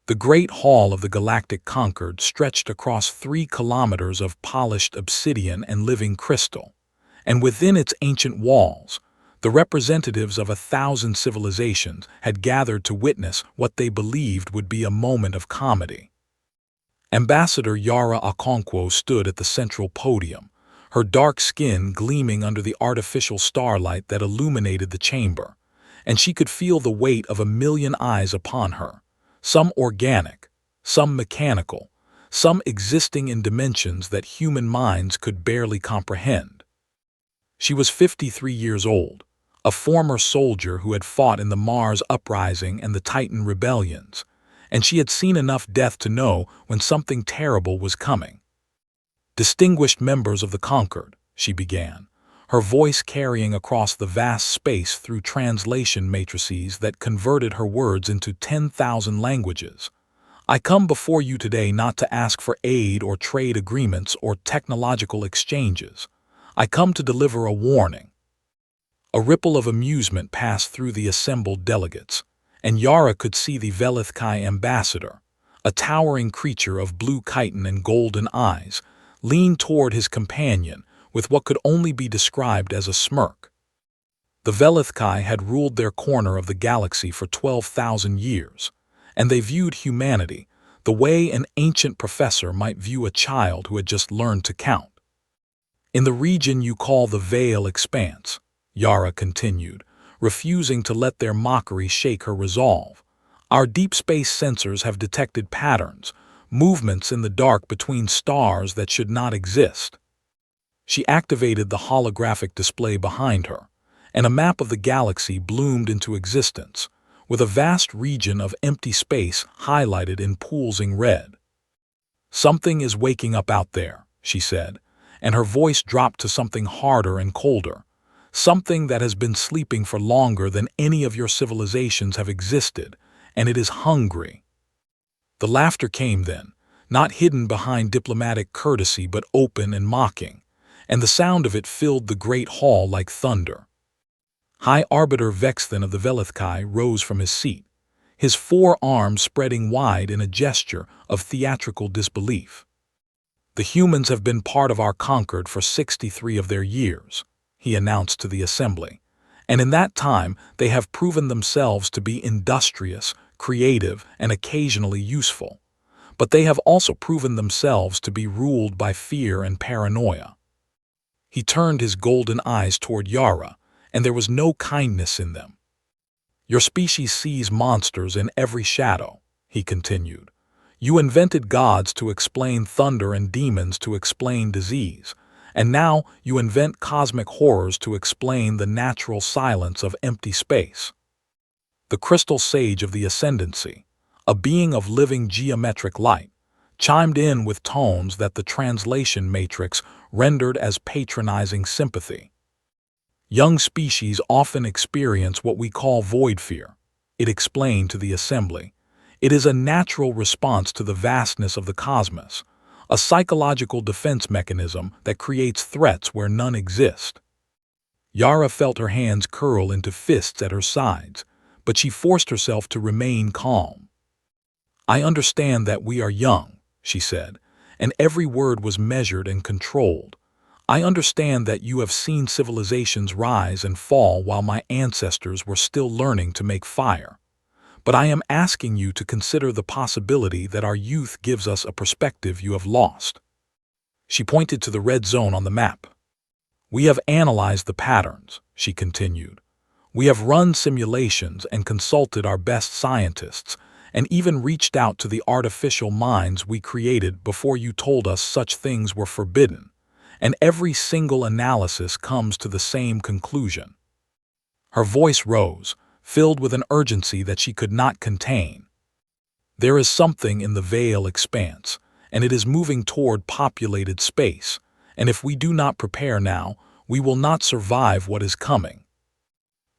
The great hall of the Galactic Concord stretched across 3 kilometers of polished obsidian and living crystal, and within its ancient walls, the representatives of 1,000 civilizations had gathered to witness what they believed would be a moment of comedy. Ambassador Yara Okonkwo stood at the central podium, her dark skin gleaming under the artificial starlight that illuminated the chamber, and she could feel the weight of 1,000,000 eyes upon her, some organic, some mechanical, some existing in dimensions that human minds could barely comprehend. She was 53 years old, a former soldier who had fought in the Mars Uprising and the Titan rebellions, and she had seen enough death to know when something terrible was coming. "Distinguished members of the Concord," she began, her voice carrying across the vast space through translation matrices that converted her words into 10,000 languages. "I come before you today not to ask for aid or trade agreements or technological exchanges. I come to deliver a warning." A ripple of amusement passed through the assembled delegates, and Yara could see the Velithkai ambassador, a towering creature of blue chitin and golden eyes, lean toward his companion with what could only be described as a smirk. The Velithkai had ruled their corner of the galaxy for 12,000 years, and they viewed humanity the way an ancient professor might view a child who had just learned to count. "In the region you call the Veil Expanse," Yara continued, refusing to let their mockery shake her resolve, "our deep space sensors have detected patterns, movements in the dark between stars that should not exist." She activated the holographic display behind her, and a map of the galaxy bloomed into existence, with a vast region of empty space highlighted in pulsing red. "Something is waking up out there," she said, and her voice dropped to something harder and colder, "something that has been sleeping for longer than any of your civilizations have existed, and it is hungry." The laughter came then, not hidden behind diplomatic courtesy but open and mocking, and the sound of it filled the great hall like thunder. High Arbiter Vexthan of the Velithkai rose from his seat, his 4 arms spreading wide in a gesture of theatrical disbelief. "The humans have been part of our Concord for 63 of their years," he announced to the assembly, "and in that time they have proven themselves to be industrious, creative, and occasionally useful. But they have also proven themselves to be ruled by fear and paranoia." He turned his golden eyes toward Yara, and there was no kindness in them. "Your species sees monsters in every shadow," he continued. "You invented gods to explain thunder and demons to explain disease, and now you invent cosmic horrors to explain the natural silence of empty space." The crystal sage of the ascendancy, a being of living geometric light, chimed in with tones that the translation matrix rendered as patronizing sympathy. "Young species often experience what we call void fear," it explained to the assembly. "It is a natural response to the vastness of the cosmos, a psychological defense mechanism that creates threats where none exist." Yara felt her hands curl into fists at her sides, but she forced herself to remain calm. "I understand that we are young," she said, and every word was measured and controlled. "I understand that you have seen civilizations rise and fall while my ancestors were still learning to make fire. But I am asking you to consider the possibility that our youth gives us a perspective you have lost." She pointed to the red zone on the map. "We have analyzed the patterns," she continued. "We have run simulations and consulted our best scientists, and even reached out to the artificial minds we created before you told us such things were forbidden, and every single analysis comes to the same conclusion." Her voice rose, filled with an urgency that she could not contain. "There is something in the Veil Expanse, and it is moving toward populated space, and if we do not prepare now, we will not survive what is coming."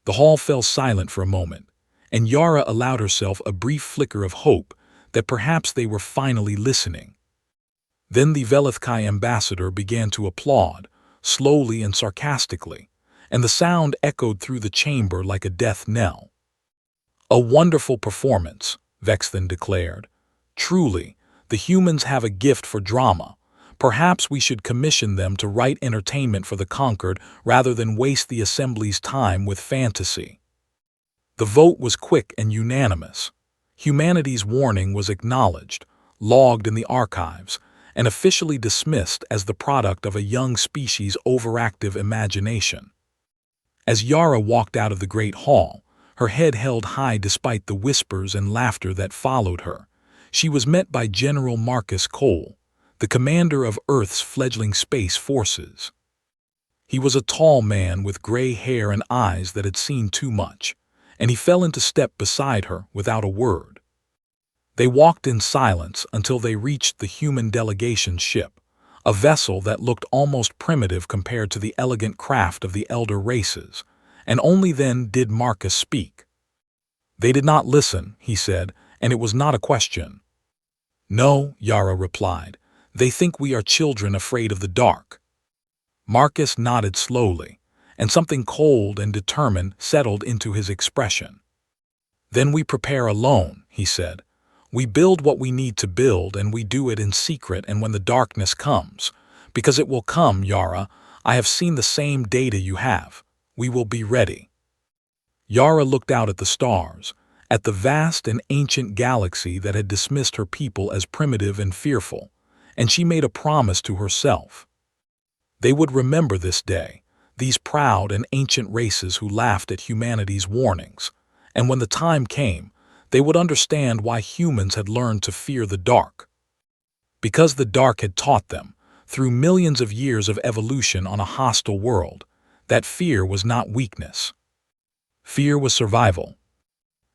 The hall fell silent for a moment, and Yara allowed herself a brief flicker of hope that perhaps they were finally listening. Then the Velithkai ambassador began to applaud, slowly and sarcastically, and the sound echoed through the chamber like a death knell. "A wonderful performance," Vexthan declared, Truly, the humans have a gift for drama. Perhaps we should commission them to write entertainment for the conquered rather than waste the assembly's time with fantasy. The vote was quick and unanimous. Humanity's warning was acknowledged, logged in the archives, and officially dismissed as the product of a young species' overactive imagination. As Yara walked out of the great hall, her head held high despite the whispers and laughter that followed her, she was met by General Marcus Cole, the commander of Earth's fledgling space forces. He was a tall man with gray hair and eyes that had seen too much, and he fell into step beside her without a word. They walked in silence until they reached the human delegation's ship, a vessel that looked almost primitive compared to the elegant craft of the elder races, and only then did Marcus speak. "They did not listen," he said, "and it was not a question." "No," Yara replied, "they think we are children afraid of the dark." Marcus nodded slowly, and something cold and determined settled into his expression. "Then we prepare alone," he said. "We build what we need to build, and we do it in secret and when the darkness comes. Because it will come, Yara. I have seen the same data you have. We will be ready." Yara looked out at the stars, at the vast and ancient galaxy that had dismissed her people as primitive and fearful, and she made a promise to herself. They would remember this day, these proud and ancient races who laughed at humanity's warnings, and when the time came, they would understand why humans had learned to fear the dark. Because the dark had taught them, through millions of years of evolution on a hostile world, that fear was not weakness. Fear was survival.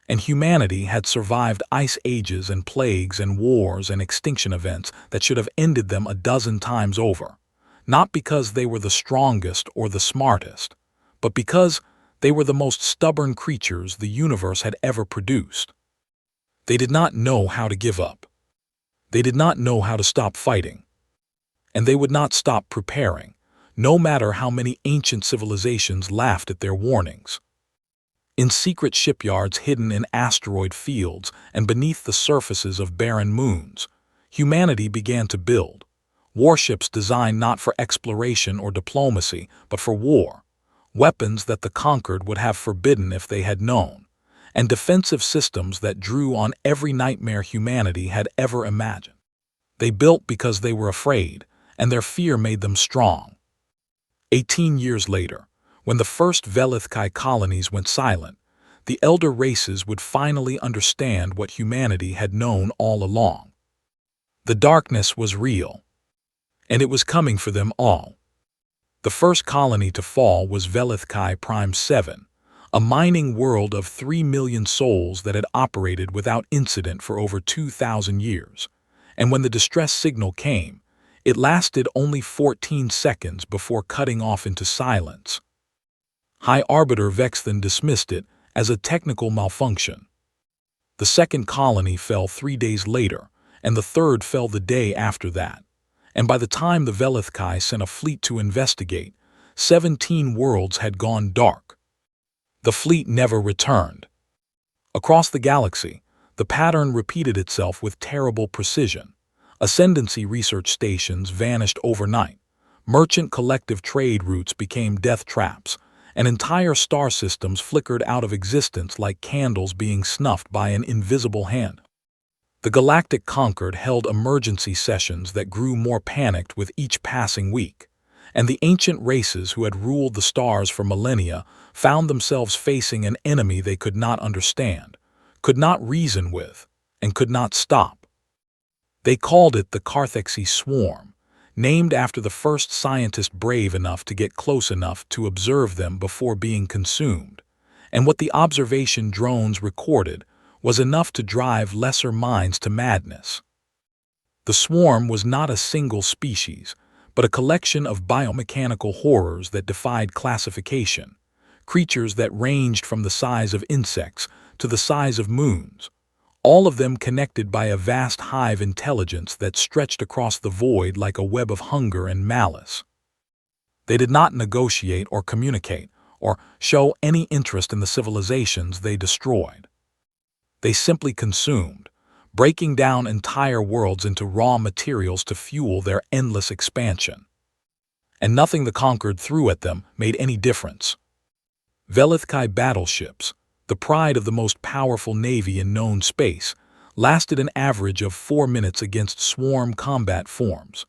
And humanity had survived ice ages and plagues and wars and extinction events that should have ended them a dozen times over, not because they were the strongest or the smartest, but because they were the most stubborn creatures the universe had ever produced. They did not know how to give up. They did not know how to stop fighting. And they would not stop preparing, no matter how many ancient civilizations laughed at their warnings. In secret shipyards hidden in asteroid fields and beneath the surfaces of barren moons, humanity began to build. Warships designed not for exploration or diplomacy, but for war. Weapons that the conquered would have forbidden if they had known. And defensive systems that drew on every nightmare humanity had ever imagined. They built because they were afraid, and their fear made them strong. 18 years later, when the first Velithkai colonies went silent, the elder races would finally understand what humanity had known all along. The darkness was real, and it was coming for them all. The first colony to fall was Velithkai Prime 7, a mining world of 3 million souls that had operated without incident for over 2,000 years, and when the distress signal came, it lasted only 14 seconds before cutting off into silence. High Arbiter Vex then dismissed it as a technical malfunction. The second colony fell 3 days later, and the third fell the day after that, and by the time the Velithkai sent a fleet to investigate, 17 worlds had gone dark. The fleet never returned. Across the galaxy, the pattern repeated itself with terrible precision. Ascendancy research stations vanished overnight, merchant collective trade routes became death traps, and entire star systems flickered out of existence like candles being snuffed by an invisible hand. The Galactic Conquered held emergency sessions that grew more panicked with each passing week, and the ancient races who had ruled the stars for millennia found themselves facing an enemy they could not understand, could not reason with, and could not stop. They called it the Carthexy Swarm, named after the first scientist brave enough to get close enough to observe them before being consumed, and what the observation drones recorded was enough to drive lesser minds to madness. The swarm was not a single species, but a collection of biomechanical horrors that defied classification, creatures that ranged from the size of insects to the size of moons, all of them connected by a vast hive intelligence that stretched across the void like a web of hunger and malice. They did not negotiate or communicate or show any interest in the civilizations they destroyed. They simply consumed, breaking down entire worlds into raw materials to fuel their endless expansion. And nothing the Conquered threw at them made any difference. Velithkai battleships, the pride of the most powerful navy in known space, lasted an average of 4 minutes against swarm combat forms.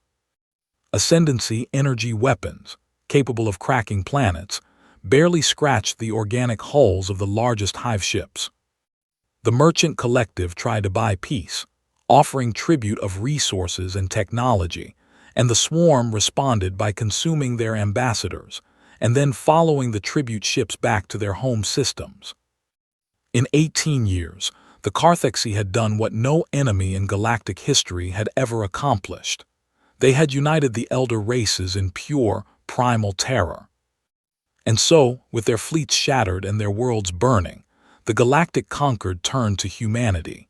Ascendancy energy weapons, capable of cracking planets, barely scratched the organic hulls of the largest hive ships. The merchant collective tried to buy peace, offering tribute of resources and technology, and the swarm responded by consuming their ambassadors, and then following the tribute ships back to their home systems. In 18 years, the Carthexi had done what no enemy in galactic history had ever accomplished. They had united the elder races in pure, primal terror. And so, with their fleets shattered and their worlds burning, the Galactic Conquered turned to humanity.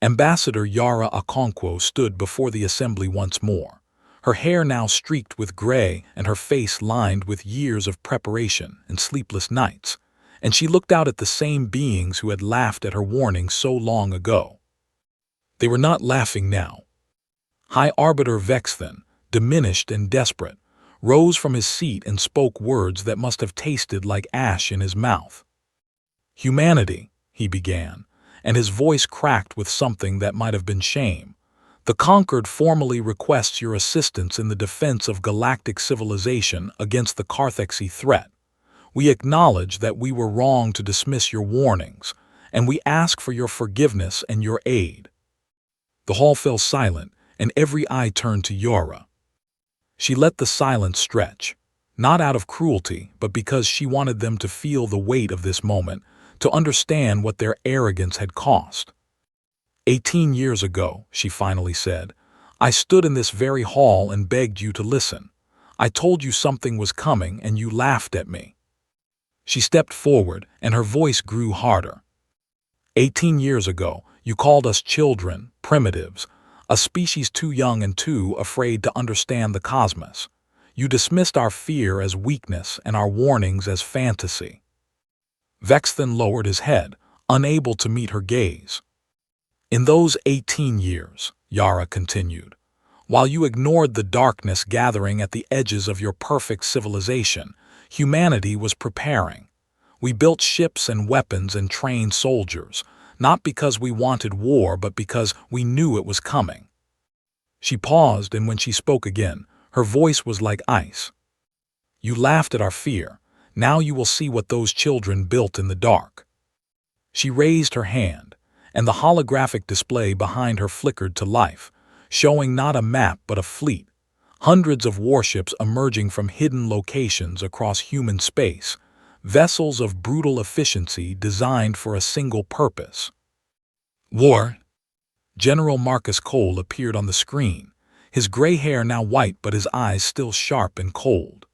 Ambassador Yara Okonkwo stood before the assembly once more, her hair now streaked with gray and her face lined with years of preparation and sleepless nights, and she looked out at the same beings who had laughed at her warning so long ago. They were not laughing now. High Arbiter Vexthan, diminished and desperate, rose from his seat and spoke words that must have tasted like ash in his mouth. "Humanity," he began, and his voice cracked with something that might have been shame. "The Conquered formally requests your assistance in the defense of galactic civilization against the Carthexi threat. We acknowledge that we were wrong to dismiss your warnings, and we ask for your forgiveness and your aid." The hall fell silent, and every eye turned to Yara. She let the silence stretch, not out of cruelty, but because she wanted them to feel the weight of this moment, to understand what their arrogance had cost. 18 years ago, she finally said, I stood in this very hall and begged you to listen. I told you something was coming and you laughed at me. She stepped forward and her voice grew harder. 18 years ago, you called us children, primitives, a species too young and too afraid to understand the cosmos. You dismissed our fear as weakness and our warnings as fantasy. Vexthan lowered his head, unable to meet her gaze. In those 18 years, Yara continued, while you ignored the darkness gathering at the edges of your perfect civilization, humanity was preparing. We built ships and weapons and trained soldiers, not because we wanted war but because we knew it was coming. She paused, and when she spoke again, her voice was like ice. You laughed at our fear. Now you will see what those children built in the dark. She raised her hand, and the holographic display behind her flickered to life, showing not a map but a fleet, hundreds of warships emerging from hidden locations across human space, vessels of brutal efficiency designed for a single purpose. War. General Marcus Cole appeared on the screen, his gray hair now white but his eyes still sharp and cold.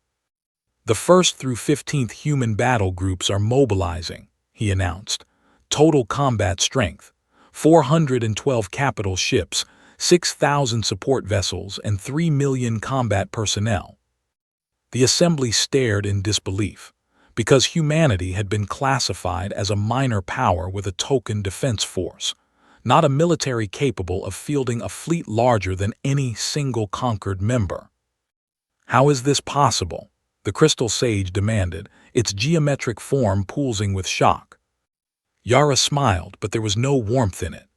The 1st through 15th human battle groups are mobilizing, he announced. Total combat strength, 412 capital ships, 6,000 support vessels, and 3 million combat personnel. The assembly stared in disbelief, because humanity had been classified as a minor power with a token defense force, not a military capable of fielding a fleet larger than any single conquered member. How is this possible? The Crystal Sage demanded, its geometric form pulsing with shock. Yara smiled, but there was no warmth in it.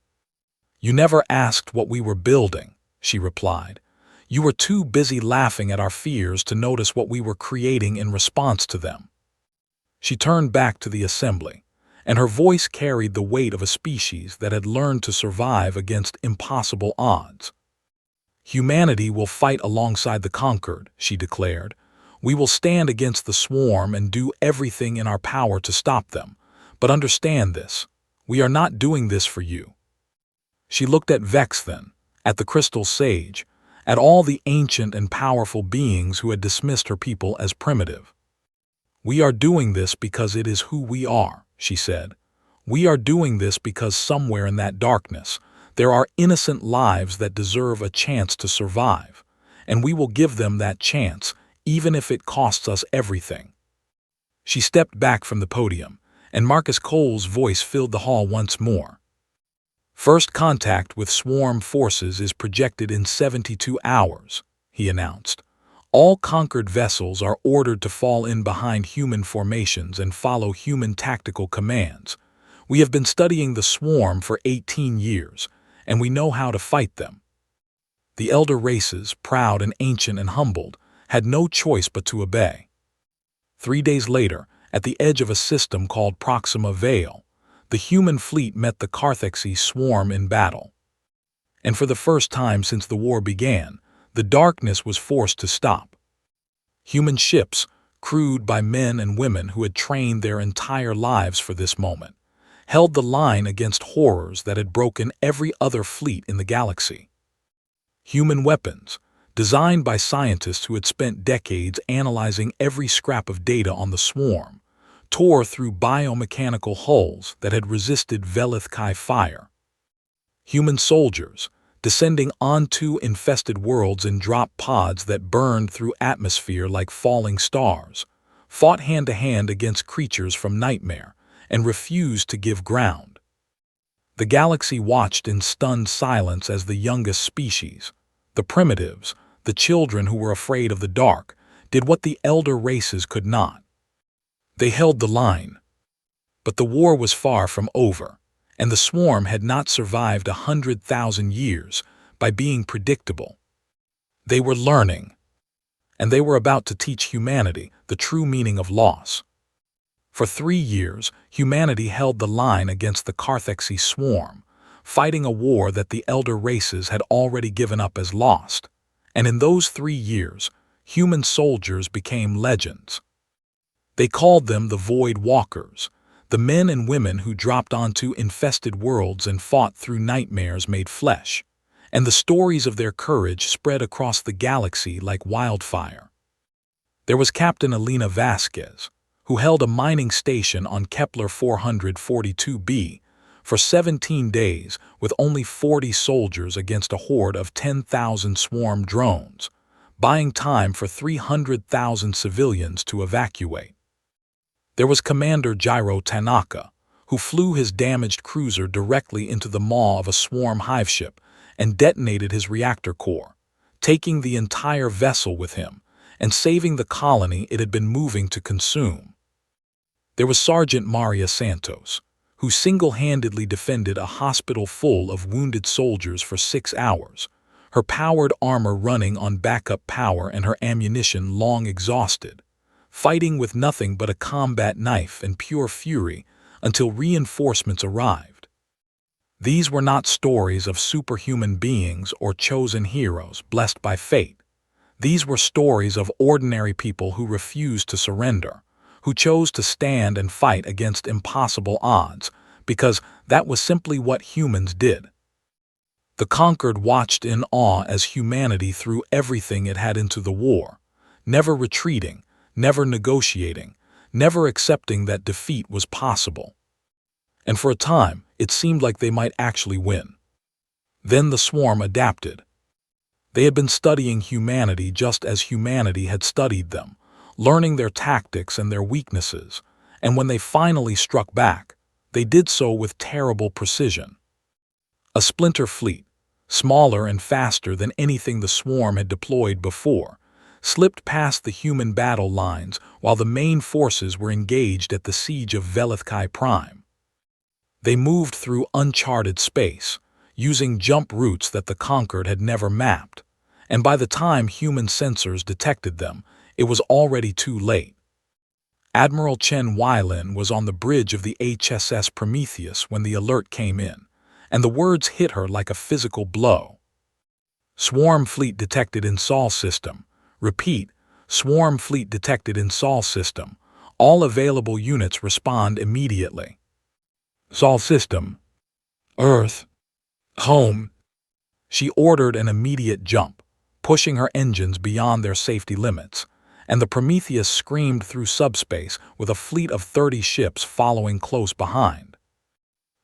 You never asked what we were building, she replied. You were too busy laughing at our fears to notice what we were creating in response to them. She turned back to the assembly, and her voice carried the weight of a species that had learned to survive against impossible odds. Humanity will fight alongside the conquered, she declared. We will stand against the swarm and do everything in our power to stop them. But understand this, we are not doing this for you. She looked at Vexthan, at the Crystal Sage, at all the ancient and powerful beings who had dismissed her people as primitive. We are doing this because it is who we are, she said. We are doing this because somewhere in that darkness, there are innocent lives that deserve a chance to survive, and we will give them that chance, even if it costs us everything. She stepped back from the podium, and Marcus Cole's voice filled the hall once more. First contact with swarm forces is projected in 72 hours, he announced. All conquered vessels are ordered to fall in behind human formations and follow human tactical commands. We have been studying the swarm for 18 years, and we know how to fight them. The elder races, proud and ancient and humbled, had no choice but to obey. 3 days later, at the edge of a system called Proxima Vale, the human fleet met the Carthexi swarm in battle. And for the first time since the war began, the darkness was forced to stop. Human ships, crewed by men and women who had trained their entire lives for this moment, held the line against horrors that had broken every other fleet in the galaxy. Human weapons, designed by scientists who had spent decades analyzing every scrap of data on the swarm, tore through biomechanical hulls that had resisted Velithkai fire. Human soldiers, descending onto infested worlds in drop pods that burned through atmosphere like falling stars, fought hand-to-hand against creatures from Nightmare and refused to give ground. The galaxy watched in stunned silence as the youngest species, the primitives, the children who were afraid of the dark, did what the elder races could not. They held the line. But the war was far from over, and the swarm had not survived 100,000 years by being predictable. They were learning, and they were about to teach humanity the true meaning of loss. For 3 years, humanity held the line against the Carthexi swarm, fighting a war that the elder races had already given up as lost. And in those 3 years, human soldiers became legends. They called them the Void Walkers, the men and women who dropped onto infested worlds and fought through nightmares made flesh, and the stories of their courage spread across the galaxy like wildfire. There was Captain Elena Vasquez, who held a mining station on Kepler 442b for 17 days with only 40 soldiers against a horde of 10,000 swarm drones, buying time for 300,000 civilians to evacuate. There was Commander Jiro Tanaka, who flew his damaged cruiser directly into the maw of a swarm hive ship and detonated his reactor core, taking the entire vessel with him and saving the colony it had been moving to consume. There was Sergeant Maria Santos, who single-handedly defended a hospital full of wounded soldiers for 6 hours, her powered armor running on backup power and her ammunition long exhausted, fighting with nothing but a combat knife and pure fury until reinforcements arrived. These were not stories of superhuman beings or chosen heroes blessed by fate. These were stories of ordinary people who refused to surrender, who chose to stand and fight against impossible odds, because that was simply what humans did. The conquered watched in awe as humanity threw everything it had into the war, never retreating, never negotiating, never accepting that defeat was possible. And for a time, it seemed like they might actually win. Then the swarm adapted. They had been studying humanity just as humanity had studied them, learning their tactics and their weaknesses, and when they finally struck back, they did so with terrible precision. A splinter fleet, smaller and faster than anything the swarm had deployed before, slipped past the human battle lines while the main forces were engaged at the siege of Velithkai Prime. They moved through uncharted space, using jump routes that the conquered had never mapped, and by the time human sensors detected them, it was already too late. Admiral Chen Weilin was on the bridge of the HSS Prometheus when the alert came in, and the words hit her like a physical blow. Swarm fleet detected in Sol system. Repeat, swarm fleet detected in Sol system. All available units respond immediately. Sol system. Earth. Home. She ordered an immediate jump, pushing her engines beyond their safety limits, and the Prometheus screamed through subspace with a fleet of 30 ships following close behind.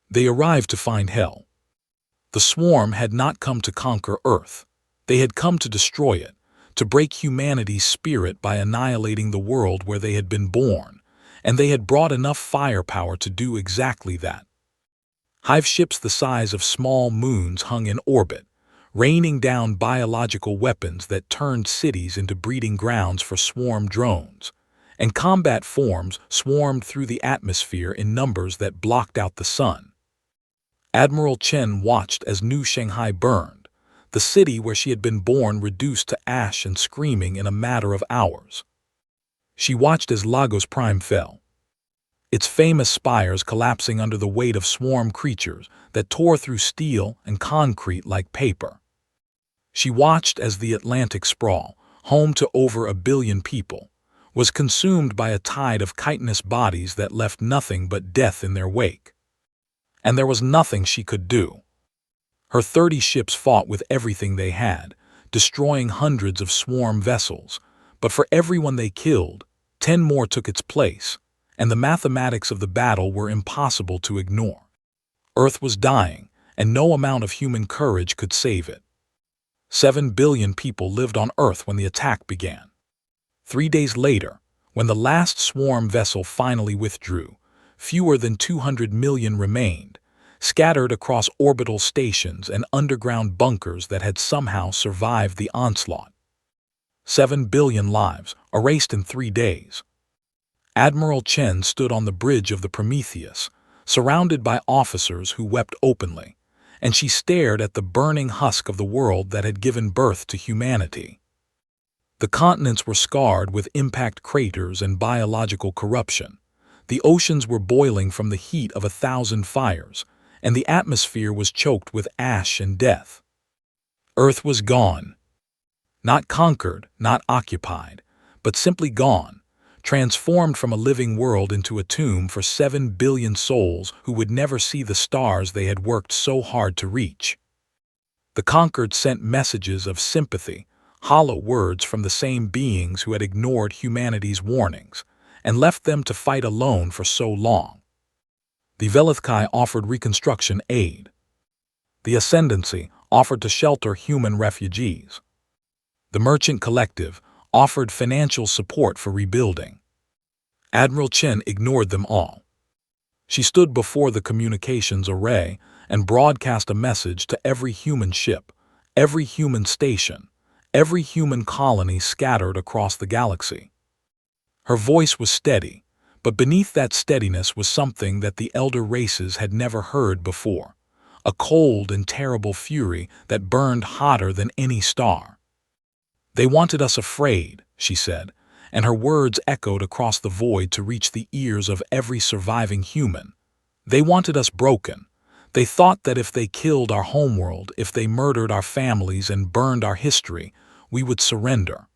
They arrived to find hell. The swarm had not come to conquer Earth. They had come to destroy it, to break humanity's spirit by annihilating the world where they had been born, and they had brought enough firepower to do exactly that. Hive ships the size of small moons hung in orbit, raining down biological weapons that turned cities into breeding grounds for swarm drones, and combat forms swarmed through the atmosphere in numbers that blocked out the sun. Admiral Chen watched as New Shanghai burned, the city where she had been born reduced to ash and screaming in a matter of hours. She watched as Lagos Prime fell, its famous spires collapsing under the weight of swarm creatures that tore through steel and concrete like paper. She watched as the Atlantic sprawl, home to over 1 billion people, was consumed by a tide of chitinous bodies that left nothing but death in their wake. And there was nothing she could do. Her 30 ships fought with everything they had, destroying hundreds of swarm vessels, but for everyone they killed, 10 more took its place, and the mathematics of the battle were impossible to ignore. Earth was dying, and no amount of human courage could save it. 7 billion people lived on Earth when the attack began. 3 days later, when the last swarm vessel finally withdrew, fewer than 200 million remained, scattered across orbital stations and underground bunkers that had somehow survived the onslaught. 7 billion lives erased in 3 days. Admiral Chen stood on the bridge of the Prometheus, surrounded by officers who wept openly, and she stared at the burning husk of the world that had given birth to humanity. The continents were scarred with impact craters and biological corruption. The oceans were boiling from the heat of 1,000 fires, and the atmosphere was choked with ash and death. Earth was gone. Not conquered, not occupied, but simply gone, transformed from a living world into a tomb for 7 billion souls who would never see the stars they had worked so hard to reach. The conquered sent messages of sympathy, hollow words from the same beings who had ignored humanity's warnings, and left them to fight alone for so long. The Velithkai offered reconstruction aid. The Ascendancy offered to shelter human refugees. The Merchant Collective offered financial support for rebuilding. Admiral Chen ignored them all. She stood before the communications array and broadcast a message to every human ship, every human station, every human colony scattered across the galaxy. Her voice was steady, but beneath that steadiness was something that the elder races had never heard before, a cold and terrible fury that burned hotter than any star. "They wanted us afraid," she said, and her words echoed across the void to reach the ears of every surviving human. "They wanted us broken. They thought that if they killed our homeworld, if they murdered our families and burned our history, we would surrender."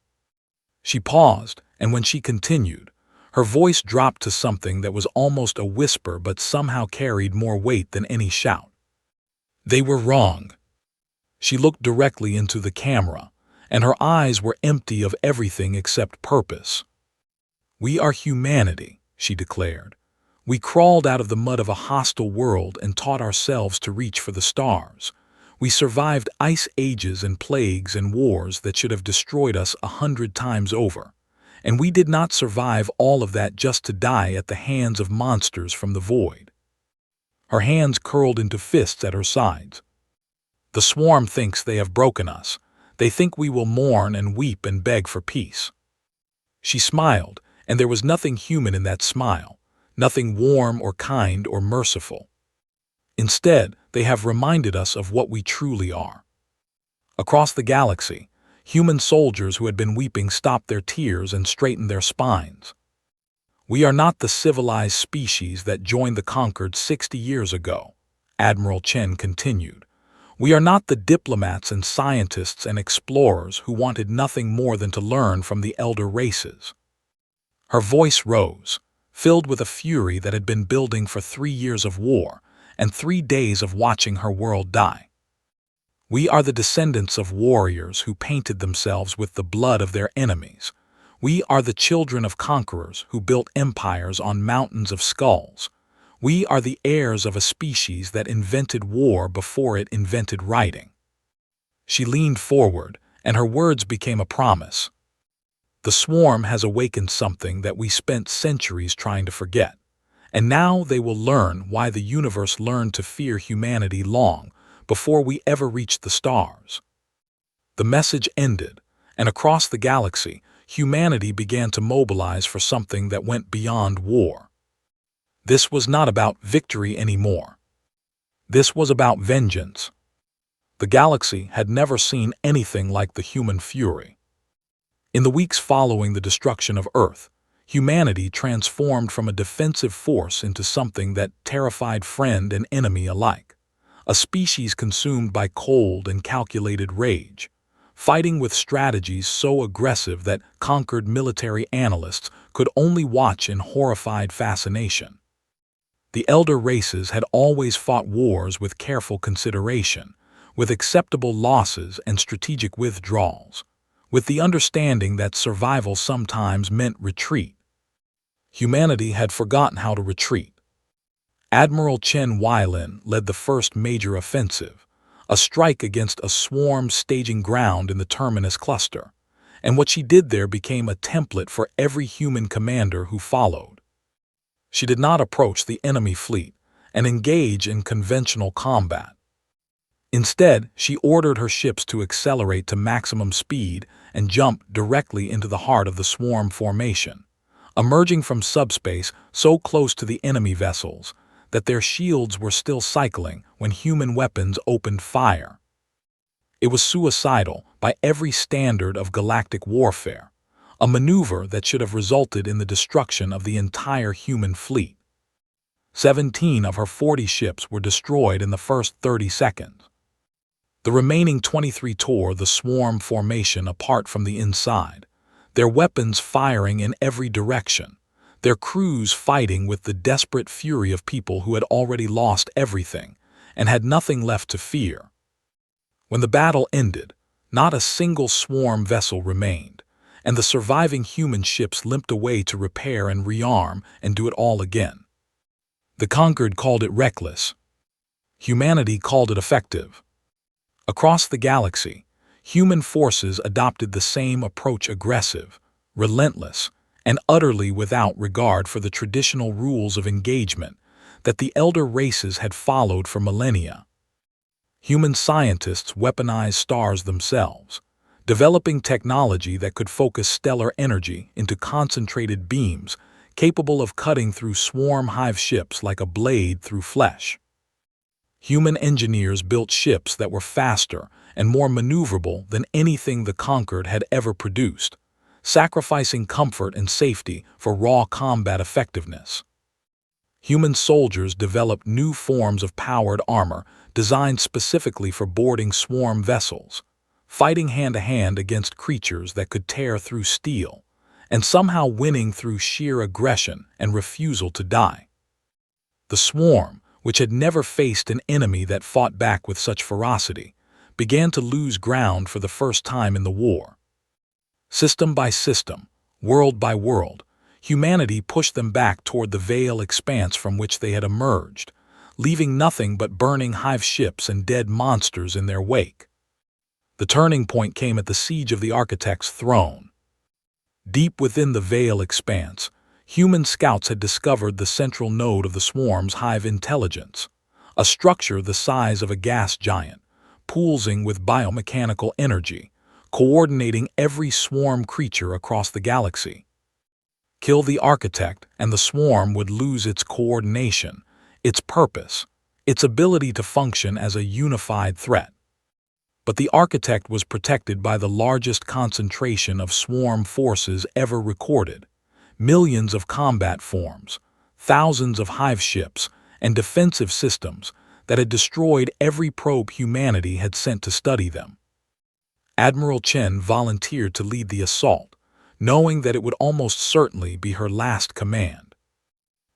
She paused, and when she continued, her voice dropped to something that was almost a whisper but somehow carried more weight than any shout. "They were wrong." She looked directly into the camera, and her eyes were empty of everything except purpose. "We are humanity," she declared. "We crawled out of the mud of a hostile world and taught ourselves to reach for the stars. We survived ice ages and plagues and wars that should have destroyed us 100 times over. And we did not survive all of that just to die at the hands of monsters from the void." Her hands curled into fists at her sides. "The swarm thinks they have broken us. They think we will mourn and weep and beg for peace." She smiled, and there was nothing human in that smile, nothing warm or kind or merciful. "Instead, they have reminded us of what we truly are." Across the galaxy, human soldiers who had been weeping stopped their tears and straightened their spines. "We are not the civilized species that joined the conquered 60 years ago," Admiral Chen continued. "We are not the diplomats and scientists and explorers who wanted nothing more than to learn from the elder races." Her voice rose, filled with a fury that had been building for 3 years of war and 3 days of watching her world die. "We are the descendants of warriors who painted themselves with the blood of their enemies. We are the children of conquerors who built empires on mountains of skulls. We are the heirs of a species that invented war before it invented writing." She leaned forward, and her words became a promise. "The swarm has awakened something that we spent centuries trying to forget, And now they will learn why the universe learned to fear humanity long before we ever reached the stars. The message ended, and across the galaxy, humanity began to mobilize for something that went beyond war. This was not about victory anymore. This was about vengeance. The galaxy had never seen anything like the human fury. In the weeks following the destruction of Earth, humanity transformed from a defensive force into something that terrified friend and enemy alike, a species consumed by cold and calculated rage, fighting with strategies so aggressive that conquered military analysts could only watch in horrified fascination. The elder races had always fought wars with careful consideration, with acceptable losses and strategic withdrawals, with the understanding that survival sometimes meant retreat. Humanity had forgotten how to retreat. Admiral Chen Weilin led the first major offensive, a strike against a swarm staging ground in the Terminus cluster, and what she did there became a template for every human commander who followed. She did not approach the enemy fleet and engage in conventional combat. Instead, she ordered her ships to accelerate to maximum speed and jump directly into the heart of the swarm formation, emerging from subspace so close to the enemy vessels that their shields were still cycling when human weapons opened fire. It was suicidal by every standard of galactic warfare, a maneuver that should have resulted in the destruction of the entire human fleet. 17 of her 40 ships were destroyed in the first 30 seconds. The remaining 23 tore the swarm formation apart from the inside, their weapons firing in every direction, their crews fighting with the desperate fury of people who had already lost everything and had nothing left to fear. When the battle ended, not a single swarm vessel remained, and the surviving human ships limped away to repair and rearm and do it all again. The conquered called it reckless. Humanity called it effective. Across the galaxy, human forces adopted the same approach: aggressive, relentless, and utterly without regard for the traditional rules of engagement that the elder races had followed for millennia. Human scientists weaponized stars themselves, developing technology that could focus stellar energy into concentrated beams capable of cutting through swarm hive ships like a blade through flesh. Human engineers built ships that were faster and more maneuverable than anything the conquered had ever produced, sacrificing comfort and safety for raw combat effectiveness. Human soldiers developed new forms of powered armor designed specifically for boarding swarm vessels, fighting hand-to-hand against creatures that could tear through steel, and somehow winning through sheer aggression and refusal to die. The swarm, which had never faced an enemy that fought back with such ferocity, began to lose ground for the first time in the war. System by system, world by world, humanity pushed them back toward the veil expanse from which they had emerged, leaving nothing but burning hive ships and dead monsters in their wake. The turning point came at the siege of the Architect's throne. Deep within the veil expanse, human scouts had discovered the central node of the swarm's hive intelligence, a structure the size of a gas giant, pulsing with biomechanical energy, coordinating every swarm creature across the galaxy. Kill the architect, and the swarm would lose its coordination, its purpose, its ability to function as a unified threat. But the architect was protected by the largest concentration of swarm forces ever recorded: millions of combat forms, thousands of hive ships, and defensive systems that had destroyed every probe humanity had sent to study them. Admiral Chen volunteered to lead the assault, knowing that it would almost certainly be her last command.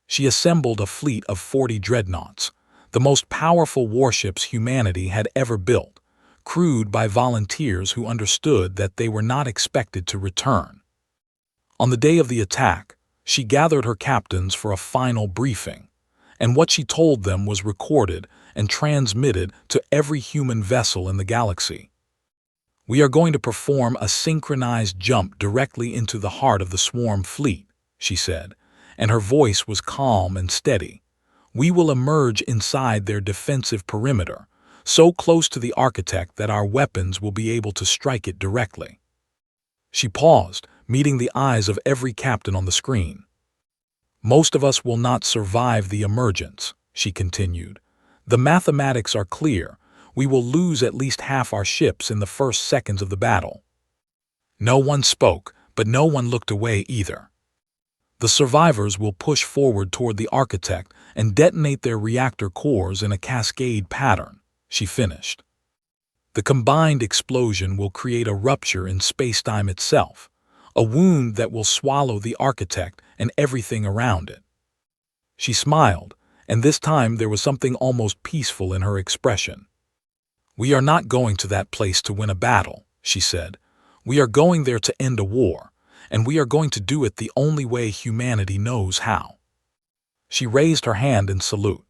She assembled a fleet of 40 dreadnoughts, the most powerful warships humanity had ever built, crewed by volunteers who understood that they were not expected to return. On the day of the attack, she gathered her captains for a final briefing, and what she told them was recorded and transmitted to every human vessel in the galaxy. "We are going to perform a synchronized jump directly into the heart of the swarm fleet," she said, and her voice was calm and steady. "We will emerge inside their defensive perimeter, so close to the architect that our weapons will be able to strike it directly." She paused, meeting the eyes of every captain on the screen. "Most of us will not survive the emergence," she continued. "The mathematics are clear. We will lose at least half our ships in the first seconds of the battle." No one spoke, but no one looked away either. "The survivors will push forward toward the architect and detonate their reactor cores in a cascade pattern," she finished. "The combined explosion will create a rupture in spacetime itself, a wound that will swallow the architect and everything around it." She smiled, and this time there was something almost peaceful in her expression. "We are not going to that place to win a battle," she said. "We are going there to end a war, and we are going to do it the only way humanity knows how." She raised her hand in salute.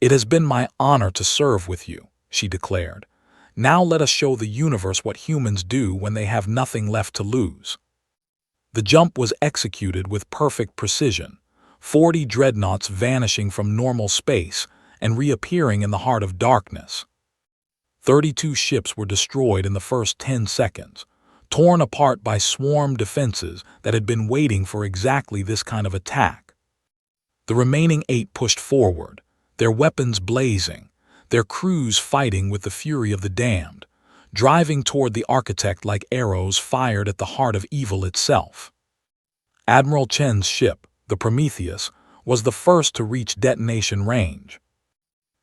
"It has been my honor to serve with you," she declared. "Now let us show the universe what humans do when they have nothing left to lose." The jump was executed with perfect precision, 40 dreadnoughts vanishing from normal space and reappearing in the heart of darkness. 32 ships were destroyed in the first 10 seconds, torn apart by swarm defenses that had been waiting for exactly this kind of attack. The remaining 8 pushed forward, their weapons blazing, their crews fighting with the fury of the damned, driving toward the architect like arrows fired at the heart of evil itself. Admiral Chen's ship, the Prometheus, was the first to reach detonation range.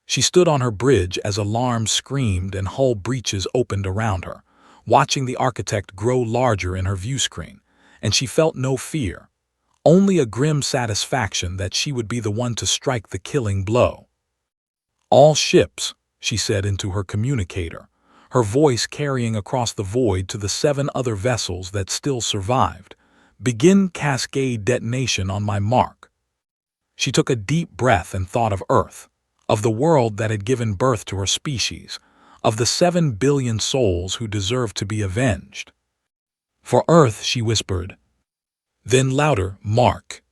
She stood on her bridge as alarms screamed and hull breaches opened around her, watching the architect grow larger in her viewscreen, and she felt no fear, only a grim satisfaction that she would be the one to strike the killing blow. "All ships," she said into her communicator, her voice carrying across the void to the 7 other vessels that still survived, "begin cascade detonation on my mark." She took a deep breath and thought of Earth, of the world that had given birth to her species, of the 7 billion souls who deserved to be avenged. "For Earth," she whispered. Then louder, "Mark."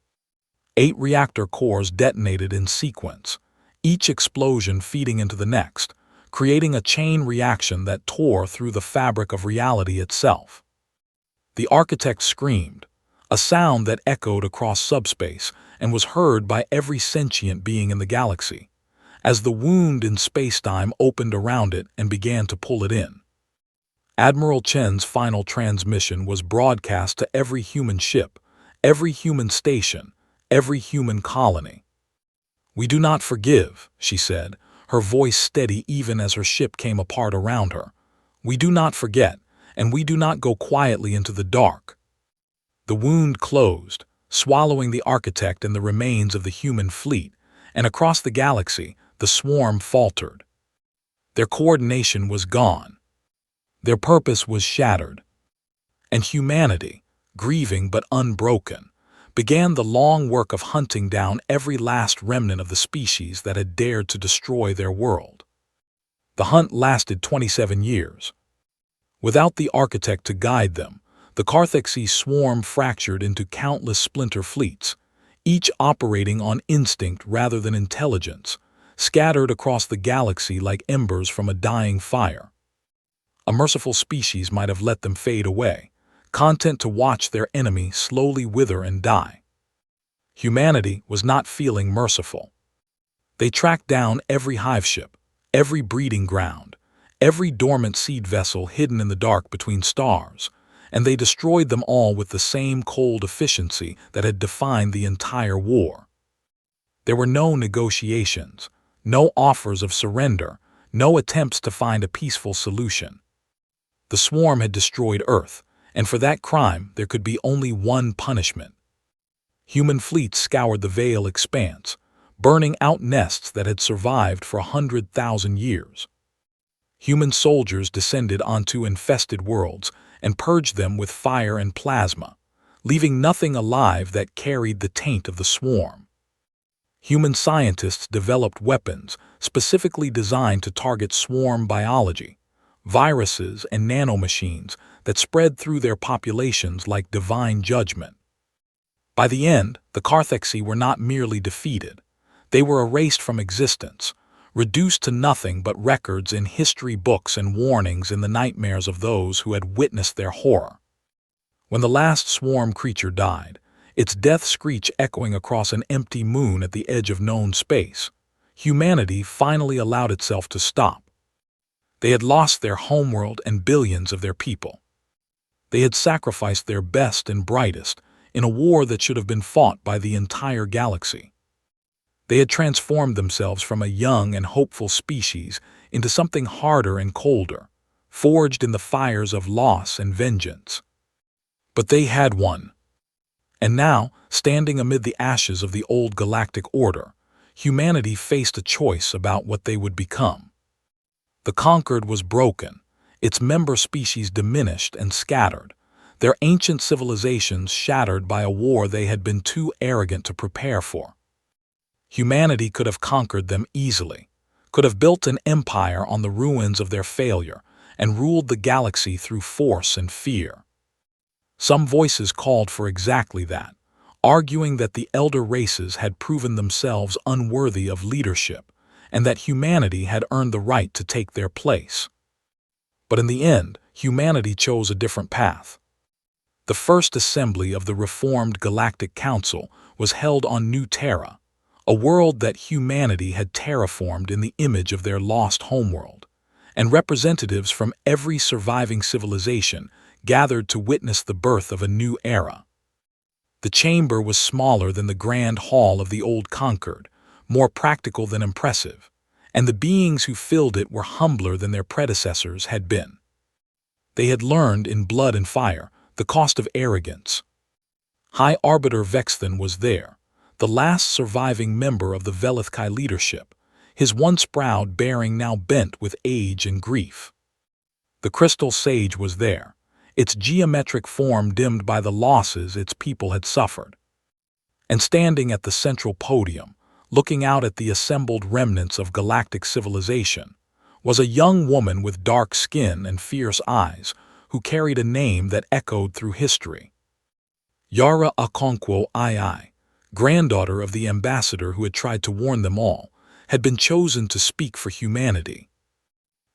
8 reactor cores detonated in sequence, each explosion feeding into the next, creating a chain reaction that tore through the fabric of reality itself. The architect screamed, a sound that echoed across subspace and was heard by every sentient being in the galaxy, as the wound in spacetime opened around it and began to pull it in. Admiral Chen's final transmission was broadcast to every human ship, every human station, every human colony. "We do not forgive," she said, her voice steady even as her ship came apart around her. "We do not forget, and we do not go quietly into the dark." The wound closed, swallowing the architect and the remains of the human fleet, and across the galaxy, the swarm faltered. Their coordination was gone. Their purpose was shattered. And humanity, grieving but unbroken, began the long work of hunting down every last remnant of the species that had dared to destroy their world. The hunt lasted 27 years. Without the architect to guide them, the Carthexy swarm fractured into countless splinter fleets, each operating on instinct rather than intelligence, scattered across the galaxy like embers from a dying fire. A merciful species might have let them fade away, content to watch their enemy slowly wither and die. Humanity was not feeling merciful. They tracked down every hive ship, every breeding ground, every dormant seed vessel hidden in the dark between stars, and they destroyed them all with the same cold efficiency that had defined the entire war. There were no negotiations, no offers of surrender, no attempts to find a peaceful solution. The swarm had destroyed Earth, and for that crime there could be only one punishment. Human fleets scoured the Veil expanse, burning out nests that had survived for 100,000 years. Human soldiers descended onto infested worlds and purged them with fire and plasma, leaving nothing alive that carried the taint of the swarm. Human scientists developed weapons specifically designed to target swarm biology, viruses and nanomachines that spread through their populations like divine judgment. By the end, the Carthexi were not merely defeated. They were erased from existence, reduced to nothing but records in history books and warnings in the nightmares of those who had witnessed their horror. When the last swarm creature died, its death screech echoing across an empty moon at the edge of known space, humanity finally allowed itself to stop. They had lost their homeworld and billions of their people. They had sacrificed their best and brightest in a war that should have been fought by the entire galaxy. They had transformed themselves from a young and hopeful species into something harder and colder, forged in the fires of loss and vengeance. But they had won. And now, standing amid the ashes of the old galactic order, humanity faced a choice about what they would become. The conquered was broken, its member species diminished and scattered, their ancient civilizations shattered by a war they had been too arrogant to prepare for. Humanity could have conquered them easily, could have built an empire on the ruins of their failure, and ruled the galaxy through force and fear. Some voices called for exactly that, arguing that the elder races had proven themselves unworthy of leadership, and that humanity had earned the right to take their place. But in the end, humanity chose a different path. The first assembly of the reformed Galactic Council was held on New Terra, a world that humanity had terraformed in the image of their lost homeworld, and representatives from every surviving civilization gathered to witness the birth of a new era. The chamber was smaller than the grand hall of the old conquered, more practical than impressive, and the beings who filled it were humbler than their predecessors had been. They had learned in blood and fire the cost of arrogance. High Arbiter Vexthan was there, the last surviving member of the Velithkai leadership, his once proud bearing now bent with age and grief. The Crystal Sage was there, its geometric form dimmed by the losses its people had suffered. And standing at the central podium, looking out at the assembled remnants of galactic civilization, was a young woman with dark skin and fierce eyes who carried a name that echoed through history. Yara Okonkwo II, granddaughter of the ambassador who had tried to warn them all, had been chosen to speak for humanity.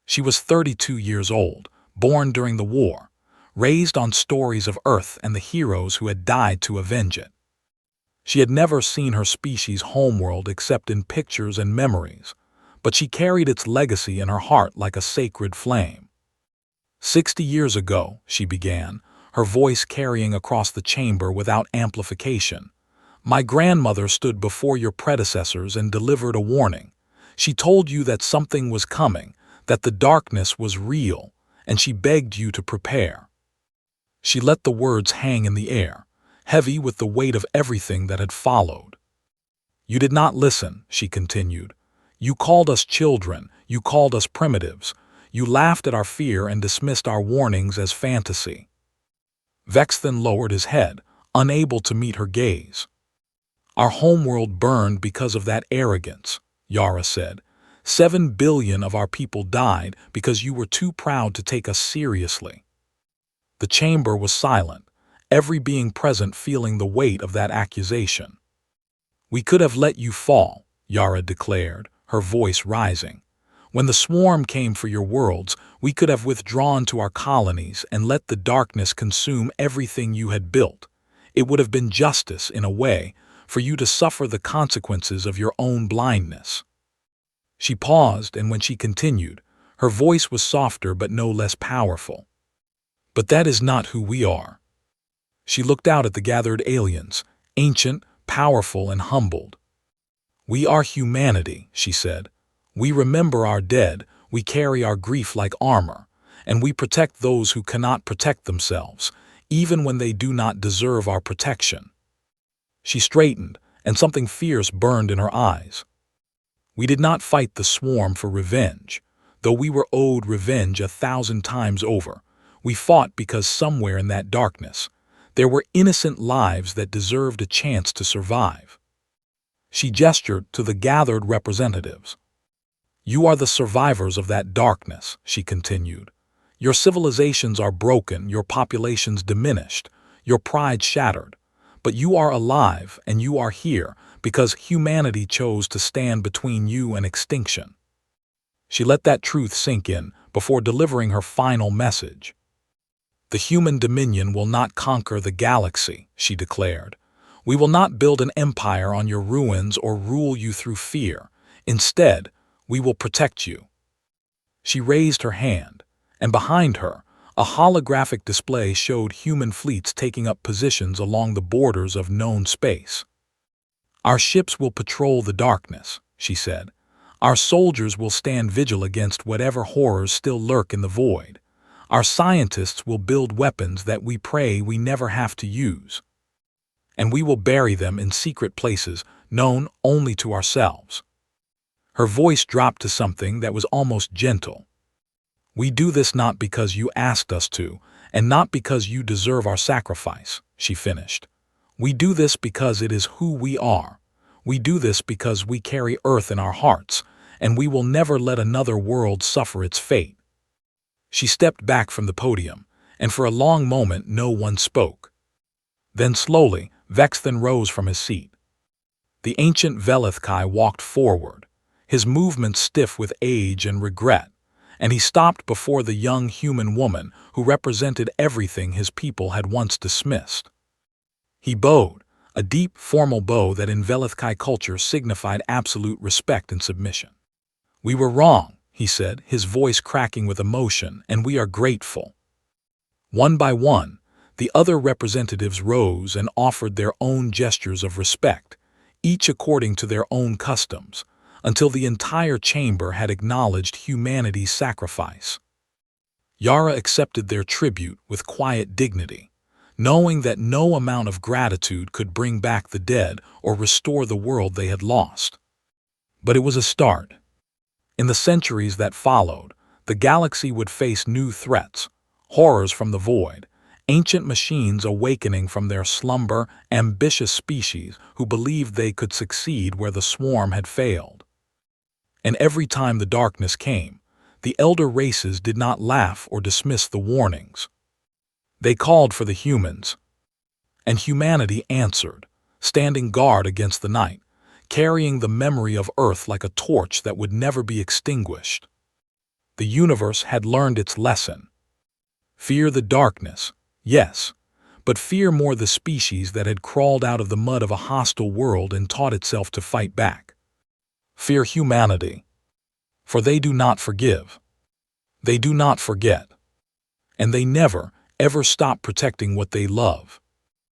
She was 32 years old, born during the war, raised on stories of Earth and the heroes who had died to avenge it. She had never seen her species' homeworld except in pictures and memories, but she carried its legacy in her heart like a sacred flame. 60 years ago, she began, her voice carrying across the chamber without amplification, my grandmother stood before your predecessors and delivered a warning. She told you that something was coming, that the darkness was real, and she begged you to prepare. She let the words hang in the air, heavy with the weight of everything that had followed. You did not listen, she continued. You called us children, you called us primitives, you laughed at our fear and dismissed our warnings as fantasy. Vexthan lowered his head, unable to meet her gaze. Our homeworld burned because of that arrogance, Yara said. 7 billion of our people died because you were too proud to take us seriously. The chamber was silent, every being present feeling the weight of that accusation. We could have let you fall, Yara declared, her voice rising. When the swarm came for your worlds, we could have withdrawn to our colonies and let the darkness consume everything you had built. It would have been justice, in a way, for you to suffer the consequences of your own blindness. She paused, and when she continued, her voice was softer but no less powerful. But that is not who we are. She looked out at the gathered aliens, ancient, powerful, and humbled. We are humanity, she said. We remember our dead, we carry our grief like armor, and we protect those who cannot protect themselves, even when they do not deserve our protection. She straightened, and something fierce burned in her eyes. We did not fight the swarm for revenge, though we were owed revenge 1,000 times over. We fought because somewhere in that darkness, there were innocent lives that deserved a chance to survive. She gestured to the gathered representatives. You are the survivors of that darkness, she continued. Your civilizations are broken, your populations diminished, your pride shattered. But you are alive and you are here because humanity chose to stand between you and extinction. She let that truth sink in before delivering her final message. The human dominion will not conquer the galaxy, she declared. We will not build an empire on your ruins or rule you through fear. Instead, we will protect you. She raised her hand, and behind her, a holographic display showed human fleets taking up positions along the borders of known space. Our ships will patrol the darkness, she said. Our soldiers will stand vigil against whatever horrors still lurk in the void. Our scientists will build weapons that we pray we never have to use. And we will bury them in secret places known only to ourselves. Her voice dropped to something that was almost gentle. We do this not because you asked us to, and not because you deserve our sacrifice, she finished. We do this because it is who we are. We do this because we carry Earth in our hearts, and we will never let another world suffer its fate. She stepped back from the podium, and for a long moment no one spoke. Then slowly, Vexthan rose from his seat. The ancient Velethkai walked forward, his movements stiff with age and regret, and he stopped before the young human woman who represented everything his people had once dismissed. He bowed, a deep, formal bow that in Velethkai culture signified absolute respect and submission. We were wrong, he said, his voice cracking with emotion, and we are grateful. One by one, the other representatives rose and offered their own gestures of respect, each according to their own customs, until the entire chamber had acknowledged humanity's sacrifice. Yara accepted their tribute with quiet dignity, knowing that no amount of gratitude could bring back the dead or restore the world they had lost. But it was a start. In the centuries that followed, the galaxy would face new threats, horrors from the void, ancient machines awakening from their slumber, ambitious species who believed they could succeed where the swarm had failed. And every time the darkness came, the elder races did not laugh or dismiss the warnings. They called for the humans, and humanity answered, standing guard against the night, carrying the memory of Earth like a torch that would never be extinguished. The universe had learned its lesson. Fear the darkness, yes, but fear more the species that had crawled out of the mud of a hostile world and taught itself to fight back. Fear humanity, for they do not forgive. They do not forget. And they never, ever stop protecting what they love.